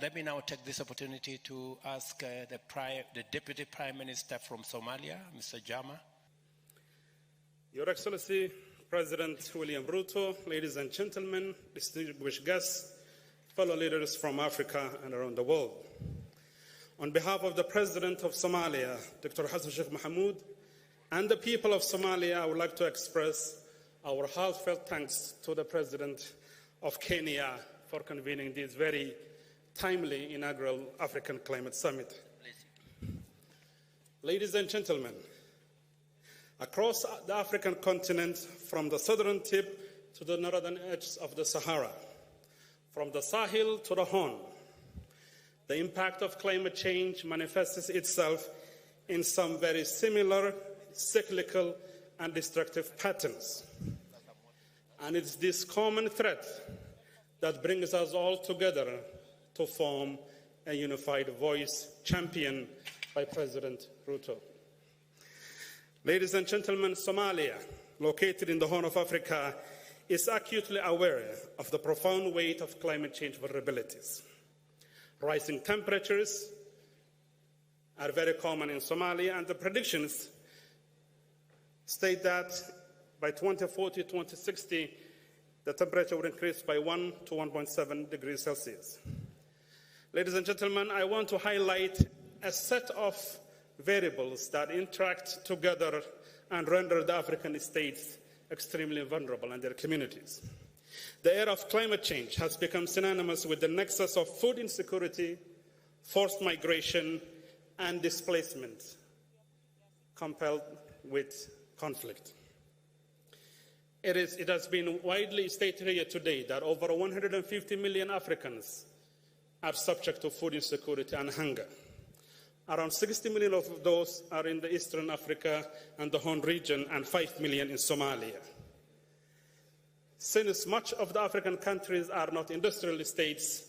Let me now take this opportunity to ask the Deputy Prime Minister from Somalia, Mr. Jama. Your Excellency, President William Ruto, ladies and gentlemen, distinguished guests, fellow leaders from Africa and around the world. On behalf of the President of Somalia, Dr. Hassan Sheikh Mohamud, and the people of Somalia, I would like to express our heartfelt thanks to the President of Kenya for convening this very timely inaugural African Climate Summit. Ladies and gentlemen, across the African continent, from the southern tip to the northern edge of the Sahara, from the Sahel to the Horn, the impact of climate change manifests itself in some very similar, cyclical, and destructive patterns. And it's this common threat that brings us all together to form a unified voice championed by President Ruto. Ladies and gentlemen, Somalia, located in the Horn of Africa, is acutely aware of the profound weight of climate change vulnerabilities. Rising temperatures are very common in Somalia, and the predictions state that by 2040-2060, the temperature will increase by 1 to 1.7 degrees Celsius. Ladies and gentlemen, I want to highlight a set of variables that interact together and render the African states extremely vulnerable and their communities. The era of climate change has become synonymous with the nexus of food insecurity, forced migration, and displacement, coupled with conflict. It has been widely stated here today that over 150 million Africans are subject to food insecurity and hunger. Around 60 million of those are in the Eastern Africa and the Horn region, and 5 million in Somalia. Since much of the African countries are not industrial states,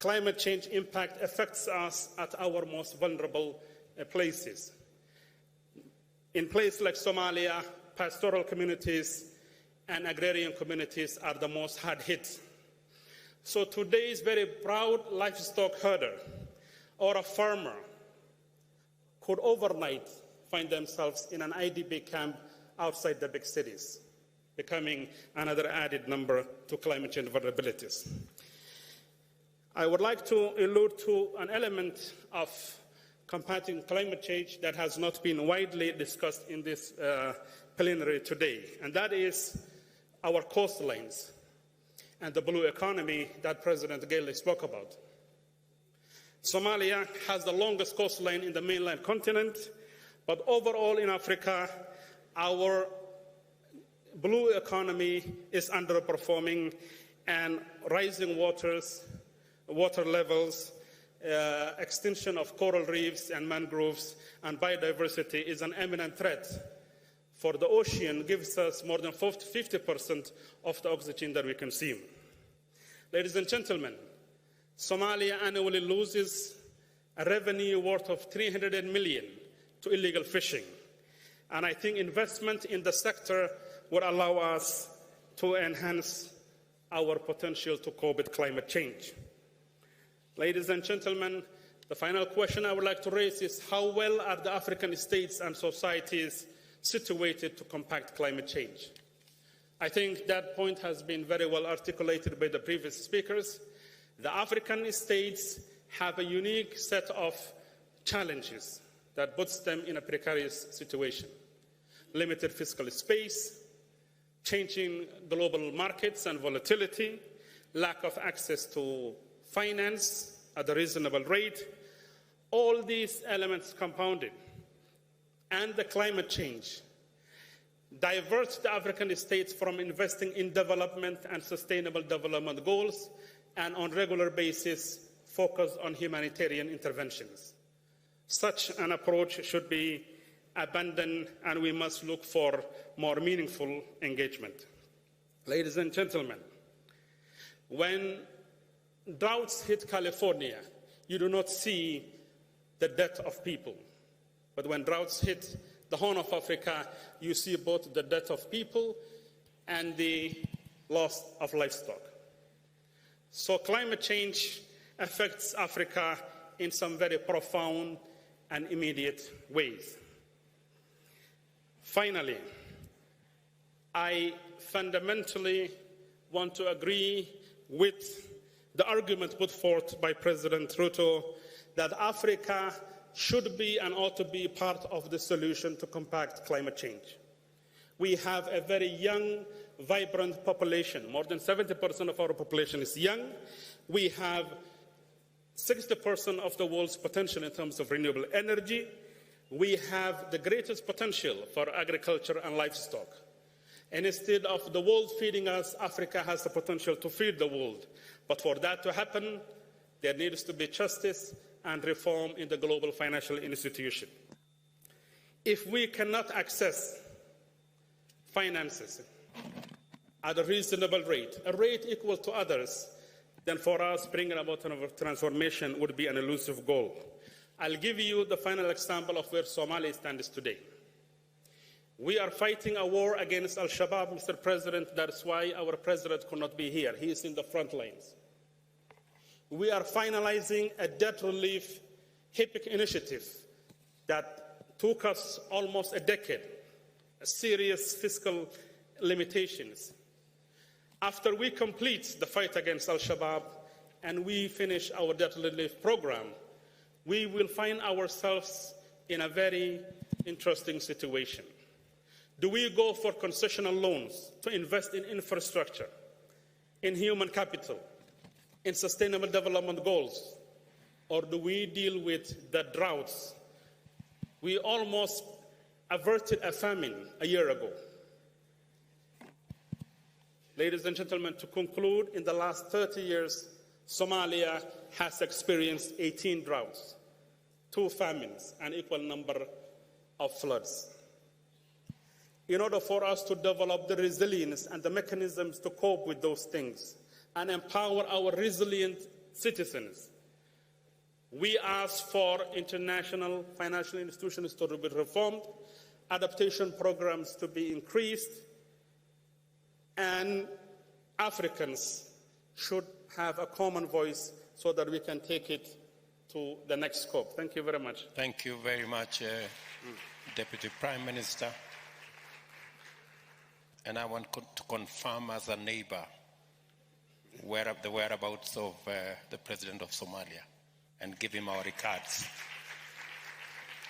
climate change impact affects us at our most vulnerable places. In places like Somalia, pastoral communities and agrarian communities are the most hard hit. So today's very proud livestock herder or a farmer could overnight find themselves in an IDP camp outside the big cities, becoming another added number to climate change vulnerabilities. I would like to allude to an element of combating climate change that has not been widely discussed in this plenary today, and that is our coastlines and the blue economy that President Gailey spoke about. Somalia has the longest coastline in the mainland continent, but overall in Africa, our blue economy is underperforming, and rising water levels, extinction of coral reefs and mangroves, and biodiversity is an imminent threat. For the ocean gives us more than 50% of the oxygen that we consume. Ladies and gentlemen, Somalia annually loses a revenue worth of 300 million to illegal fishing. And I think investment in the sector will allow us to enhance our potential to cope with climate change. Ladies and gentlemen, the final question I would like to raise is how well are the African states and societies situated to combat climate change? I think that point has been very well articulated by the previous speakers. The African states have a unique set of challenges that puts them in a precarious situation. Limited fiscal space, changing global markets and volatility, lack of access to finance at a reasonable rate, all these elements compounded, and the climate change diverts the African states from investing in development and sustainable development goals, and on a regular basis focus on humanitarian interventions. Such an approach should be abandoned, and we must look for more meaningful engagement. Ladies and gentlemen, when droughts hit California, you do not see the death of people. But when droughts hit the Horn of Africa, you see both the death of people and the loss of livestock. So climate change affects Africa in some very profound and immediate ways. Finally, I fundamentally want to agree with the argument put forth by President Ruto that Africa should be and ought to be part of the solution to combat climate change. We have a very young, vibrant population. More than 70% of our population is young. We have 60% of the world's potential in terms of renewable energy. We have the greatest potential for agriculture and livestock. And instead of the world feeding us, Africa has the potential to feed the world. But for that to happen, there needs to be justice and reform in the global financial institution. If we cannot access finances at a reasonable rate, a rate equal to others, then for us bringing about a transformation would be an elusive goal. I'll give you the final example of where Somalia stands today. We are fighting a war against Al-Shabaab, Mr. President. That's why our president could not be here. He is in the front lines. We are finalizing a debt relief HIPC initiative that took us almost a decade, serious fiscal limitations. After we complete the fight against Al-Shabaab and we finish our debt relief program, we will find ourselves in a very interesting situation. Do we go for concessional loans to invest in infrastructure, in human capital, in sustainable development goals, or do we deal with the droughts? We almost averted a famine a year ago. Ladies and gentlemen, to conclude, in the last 30 years, Somalia has experienced 18 droughts, 2 famines, an equal number of floods. In order for us to develop the resilience and the mechanisms to cope with those things and empower our resilient citizens, we ask for international financial institutions to be reformed, adaptation programs to be increased, and Africans should have a common voice so that we can take it to the next scope. Thank you very much. Thank you very much, Deputy Prime Minister. And I want to confirm as a neighbor the whereabouts of the President of Somalia and give him our regards.